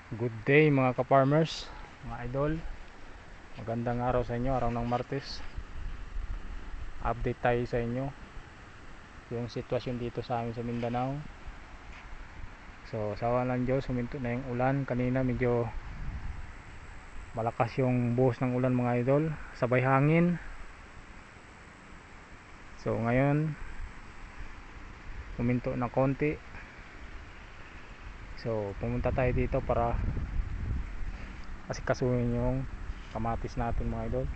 Good day mga ka-farmers, mga idol. Magandang araw sa inyo, araw ng Martes. Update tayo sa inyo yung sitwasyon dito sa amin sa Mindanao. So sa awa ng Diyos, huminto na yung ulan. Kanina medyo malakas yung buhos ng ulan mga idol, sabay hangin. So ngayon huminto na konti. So pumunta tayo dito para asikasuhin yung kamatis natin mga idol.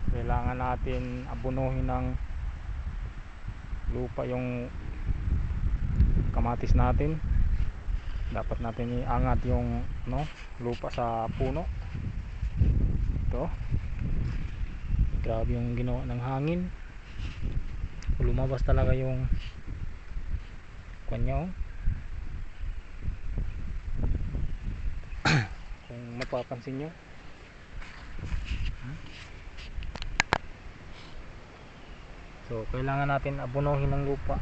Kailangan natin abunuhin ng lupa yung kamatis natin. Dapat natin iangat yung lupa sa puno. Ito, grabe yung ginawa ng hangin. Lumabas talaga yung kanya. Kung mapapansin nyo, so kailangan natin abunuhin ng lupa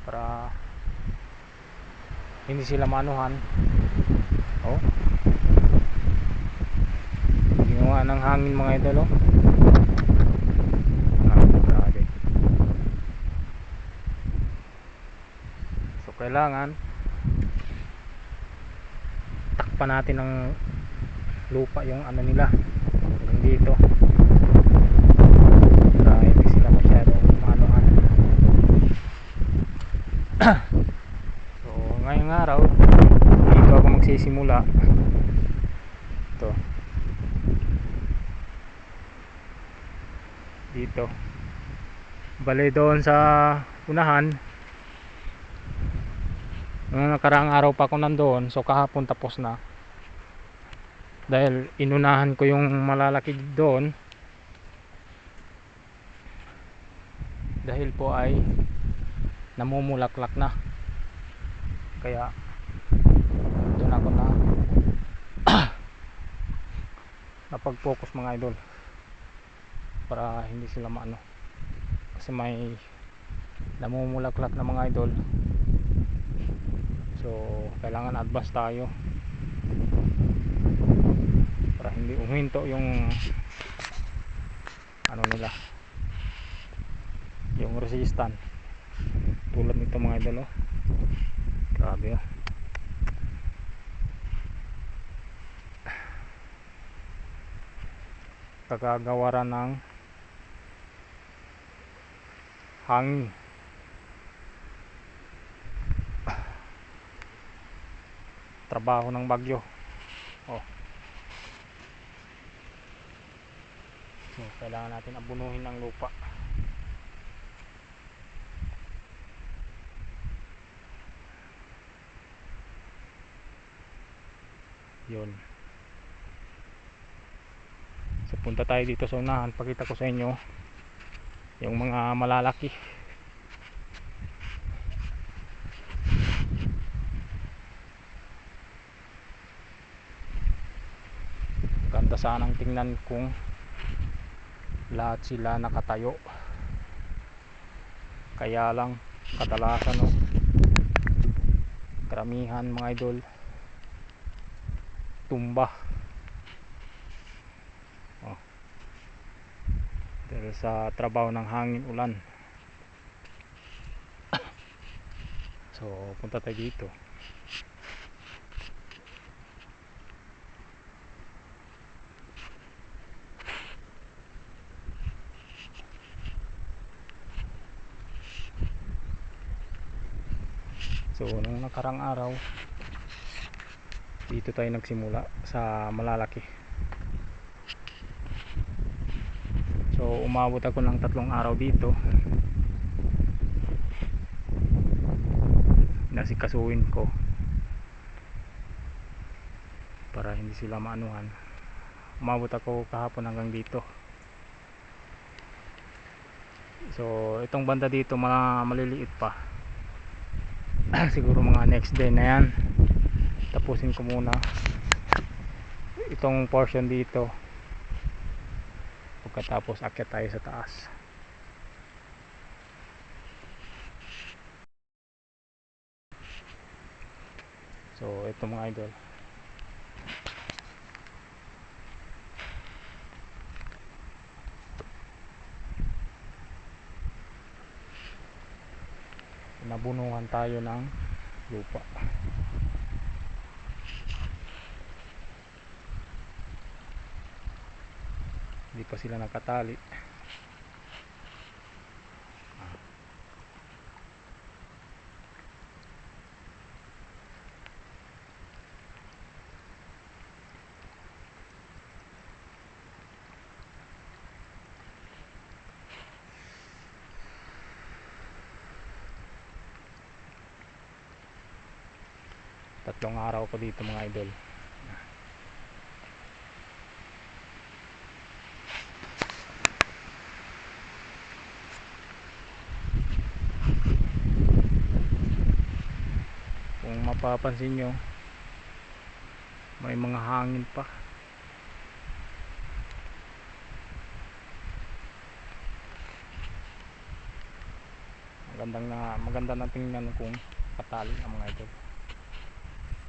para hindi sila manuhan. Ginawa ng hangin mga idol. Grabe. So kailangan takpan natin ng lupa yung nila yung dito para hindi sila masyadong manuhan. So ngayong araw dito ako magsisimula. Ito dito bali doon sa unahan nung nakaraang araw pa ako nandoon. So kahapon tapos na dahil inunahan ko yung malalaki doon dahil po ay namumulaklak na, kaya doon ako na napag-focus mga idol para hindi sila maano, kasi may namumulaklak na mga idol. So kailangan advance tayo para hindi uminto yung nila, yung resistant tulad nito mga idol. Grabe kagagawaran ng hangin. Trabaho ng bagyo. So kailangan natin abunuhin ng lupa. Yun. So punta tayo dito sa unahan, pakita ko sa inyo yung mga malalaki. Ganda sanang tingnan kung lahat sila nakatayo, kaya lang kadalasan karamihan mga idol tumba dahil sa trabaho ng hangin ulan. So punta tayo dito. So nung nakarang araw dito tayo nagsimula sa malalaki. So umabot ako ng 3 araw dito. Nasikasuhin ko para hindi sila maanuhan. Umabot ako kahapon hanggang dito. So itong banda dito maliliit pa. Siguro mga next day na yan tapusin ko muna itong portion dito, pagkatapos akyat tayo sa taas. So ito mga idol, nabunuhan tayo ng lupa. Hindi pa sila nakatali. Tatlong araw ko dito mga idol. Kung mapapansin nyo, may mga hangin pa. Maganda na tingnan kung patali ang mga idol.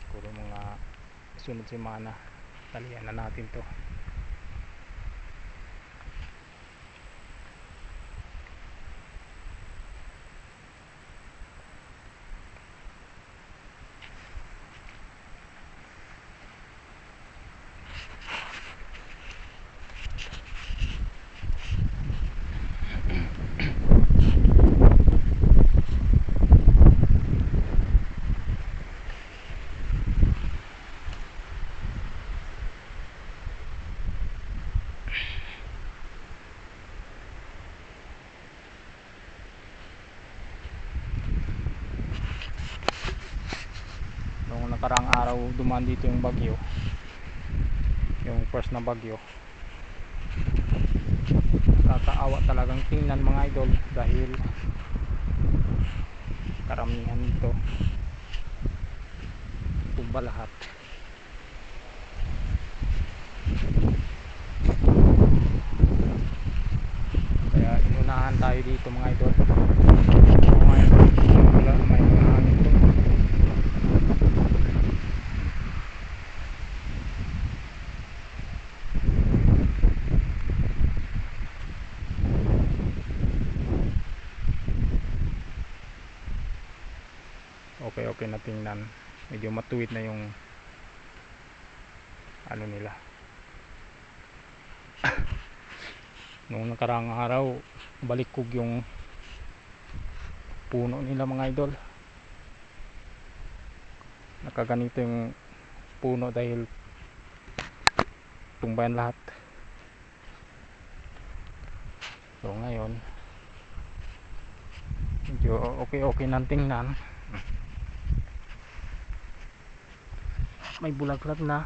Siguro mga sunod semana talian na natin to. Noong nakaraang araw dumaan dito yung bagyo, yung first na bagyo. Kakaawa talagang tingnan mga idol, dahil karamihan nito tumba lahat. Kaya inunahan tayo dito mga idol. May mga hangin to. Okay na tingnan. Medyo matuwid na yung ano nila. Noong nakaraang araw balikog yung puno nila mga idol. Nakaganito yung puno dahil tumbayan lahat. So ngayon medyo okay nang tingnan. May bulaglag na,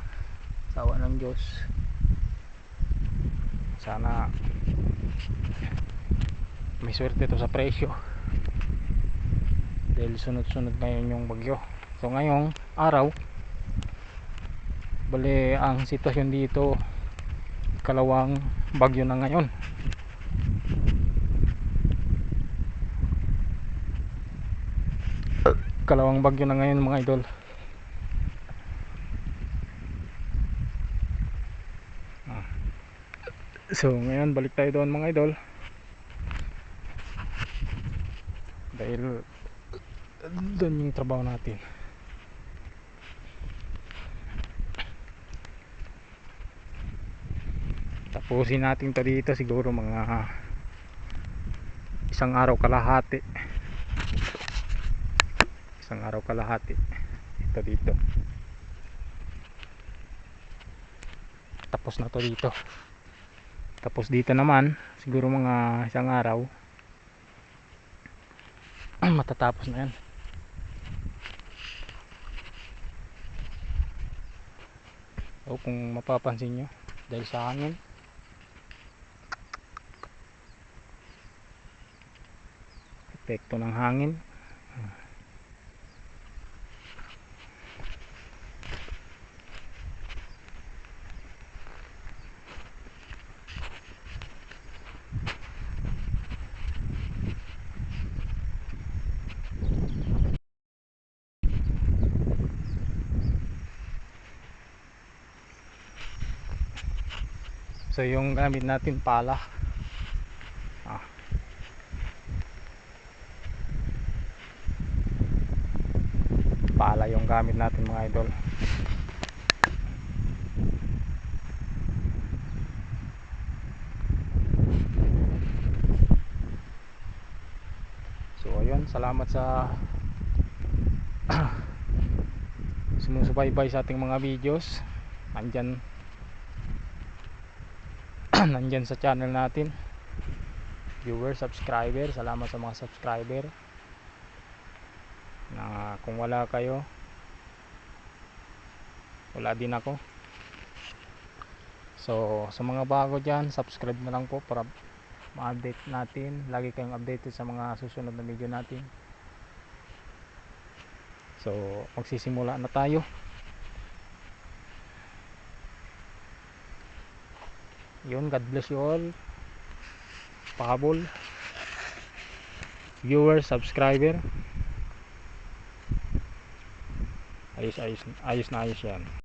sawa ng Diyos. Sana may swerte to sa presyo, dahil sunod-sunod ngayon yung bagyo. So ngayong araw, bali ang sitwasyon dito, kalawang bagyo na ngayon. Kalawang bagyo na ngayon mga idol. So ngayon balik tayo doon mga idol, dahil doon yung trabaho natin. Tapusin natin to dito siguro mga isang araw kalahati. Ito dito tapos na to dito. Tapos dito naman siguro mga isang araw matatapos na yan. O kung mapapansin nyo, dahil sa hangin, epekto ng hangin, So yung gamit natin pala. Pala yung gamit natin mga idol. So ayun, salamat sa sumusubaybay sa ating mga videos. Nandyan nandyan sa channel natin, viewer, subscriber. Salamat sa mga subscriber. Na kung wala kayo, wala din ako. So sa mga bago dyan, subscribe na lang po para ma-update natin. Lagi kayong updated sa mga susunod na video natin. So magsisimula na tayo. Yun, God bless you all. Pahabol, viewer, subscriber. Ayos na ayos yan.